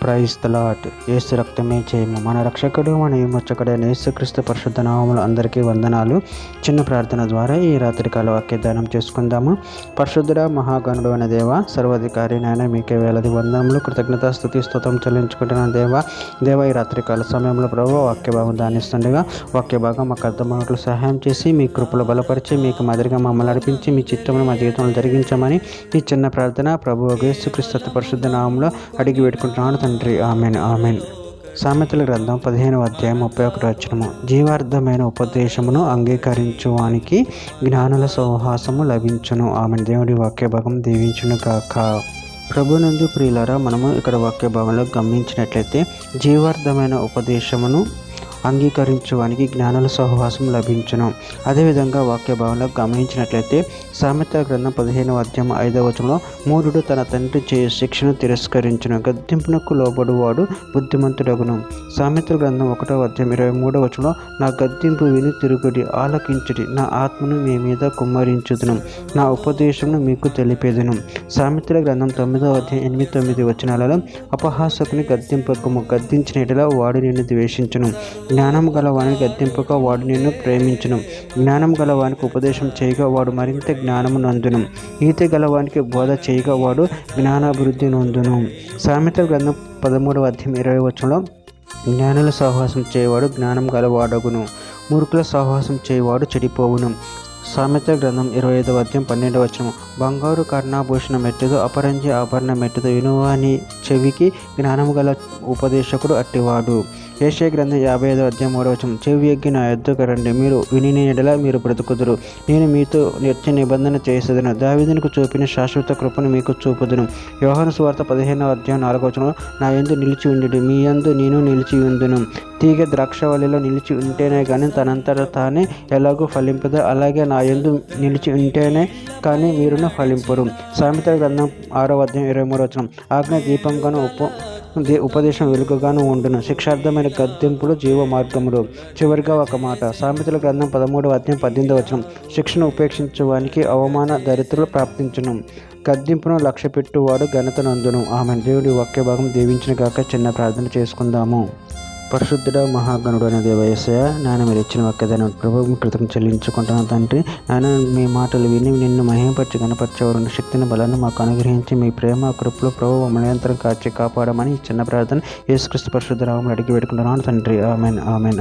Praise the lord. యేసు రక్తమే జయము. మన రక్షకుడు మన విమోచకుడైన యేసుక్రీస్తు పరిశుద్ధ నామములో అందరికీ వందనాలు. చిన్న ప్రార్థన ద్వారా ఈ రాత్రికాల వాక్యదానం చేసుకుందాము. పరిశుద్ధుడ మహాగణుడు అనే దేవ, సర్వాధికారి నాయన, మీకే వేలది వందనములు, కృతజ్ఞత స్తుతి స్తోత్రం చెల్లించుకుంటున్న దేవ ఈ రాత్రికాల సమయంలో ప్రభు వాక్య భాగం దానిస్తుండగా వాక్య భాగం మాకు అర్థమైనట్లు సహాయం చేసి మీ కృపలో బలపరిచి మీకు మాదిరిగా మమ్మల్ని నడిపించి మీ చిత్తమును మా జీవితంలో జరిగించమని ఈ చిన్న ప్రార్థన ప్రభు యేసుక్రీస్తు పరిశుద్ధ నామములో అడిగి పెట్టుకుంటున్నాను తండ్రి. Amen amen. సామెతల గ్రంథం 15వ అధ్యాయం 31వ వచనము. జీవార్థమైన ఉపదేశమును అంగీకరించువానికి జ్ఞానుల సహవాసము లభించును. ఆమెన్. దేవుడి వాక్య భాగం దీవించును కాక. ప్రభునందు ప్రియులారా, మనము ఇక్కడ వాక్య భాగంలో గమనించినట్లయితే జీవార్థమైన ఉపదేశమును అంగీకరించువానికి జ్ఞానుల సహవాసం లభించును. అదేవిధంగా వాక్య భావంలో గమనించినట్లయితే సామెతల గ్రంథం 15వ అధ్యాయం 5వ వచనంలో మూఢుడు తన తండ్రి చేయు శిక్షను తిరస్కరించును, గద్దింపునకు లోబడువాడు బుద్ధిమంతుడగును. సామెతల గ్రంథం 1వ అధ్యాయం 23వ వచనంలో నా గద్దింపు విని తిరుగుడి, ఆలకించుడి, నా ఆత్మను మీ మీద కుమ్మరించుదును, నా ఉపదేశమును మీకు తెలిపేదును. సామెతల గ్రంథం 9వ అధ్యాయం 8-9 వచనాలలో అపహాసకుని గద్దింపకము, గద్దించిన ఎడల వాడు నిన్ను ద్వేషించును, జ్ఞానం గలవానికి గద్దింపుగా వాడు నిన్ను ప్రేమించును, జ్ఞానం గలవానికి ఉపదేశం చేయగా వాడు మరింత జ్ఞానము నందును, నీతి గలవానికి బోధ చేయగా వాడు జ్ఞానాభివృద్ధి నొందును. సామెతల గ్రంథం 13వ అధ్యాయం 20వ వచనంలో జ్ఞానుల సహవాసం చేయవాడు జ్ఞానం గలవాడగును, మూర్ఖుల సహవాసం చేయవాడు చెడిపోవును. సామెతల గ్రంథం 25వ అధ్యాయం 12వ వచనం బంగారు కర్ణాభూషణం ఎట్టుదో, అపరంజి ఆభరణం ఎట్టుదో, వినువాని చెవికి జ్ఞానము గల ఉపదేశకుడు అట్టివాడు. యెషయా గ్రంథం 55వ అధ్యాయం 3వ వచనం చెవి ఎగ్గి నా యొద్దకు రండి, మీరు విని ఎడల మీరు బ్రతుకుదురు, నేను మీతో నిత్య నిబంధన చేసేదను, దావీదునకు చూపిన శాశ్వత కృపను మీకు చూపుదును. యోహాను సువార్త 15వ అధ్యాయం 4వ వచనం నా యందు నిలిచి ఉండుడి, మీ యందు నేను నిలిచి ఉందును. తీగ ద్రాక్షవల్లిలో నిలిచి ఉంటేనే కానీ తనంతట తానే ఎలాగూ ఫలింపదు, అలాగే నా యందు నిలిచి ఉంటేనే కానీ మీరును ఫలింపరు. సామెతల గ్రంథం 6వ అధ్యాయం 23వ వచనం ఆజ్ఞ దీపంగాను ఉపదేశం వెలుగుగాను ఉండును, శిక్షార్థమైన గద్దింపులు జీవ మార్గములు. చివరిగా ఒక మాట. సామెతల గ్రంథం 13వ అధ్యాయం 18వ వచనం శిక్షను ఉపేక్షించువానికి అవమాన దరిద్రులు ప్రాప్తించును, గద్దింపును లక్ష్య పెట్టువాడు ఘనత నందును. ఆమె. దేవుడి వాక్య భాగం దీవించిన గాక. చిన్న ప్రార్థన చేసుకుందాము. పరిశుద్ధుడ మహాగణుడు అనే దేవ యేసయ్య, నాయన మీరు ఇచ్చిన వాక్యదాన్ని ప్రభువు కృతజ్ఞత చెల్లించుకుంటున్నాను తండ్రి. నాయన మీ మాటలు విని నిన్ను మహిమపరిచి గణపరిచేవారు శక్తిని బలాన్ని మాకు అనుగ్రహించి మీ ప్రేమ కృపలో ప్రభు నిరంతరం కాచి కాపాడమని చిన్న ప్రార్థన యేసుక్రీస్తు పరిశుద్ధ నామములో అడిగి పెట్టుకుంటున్నాను తండ్రి. Amen amen.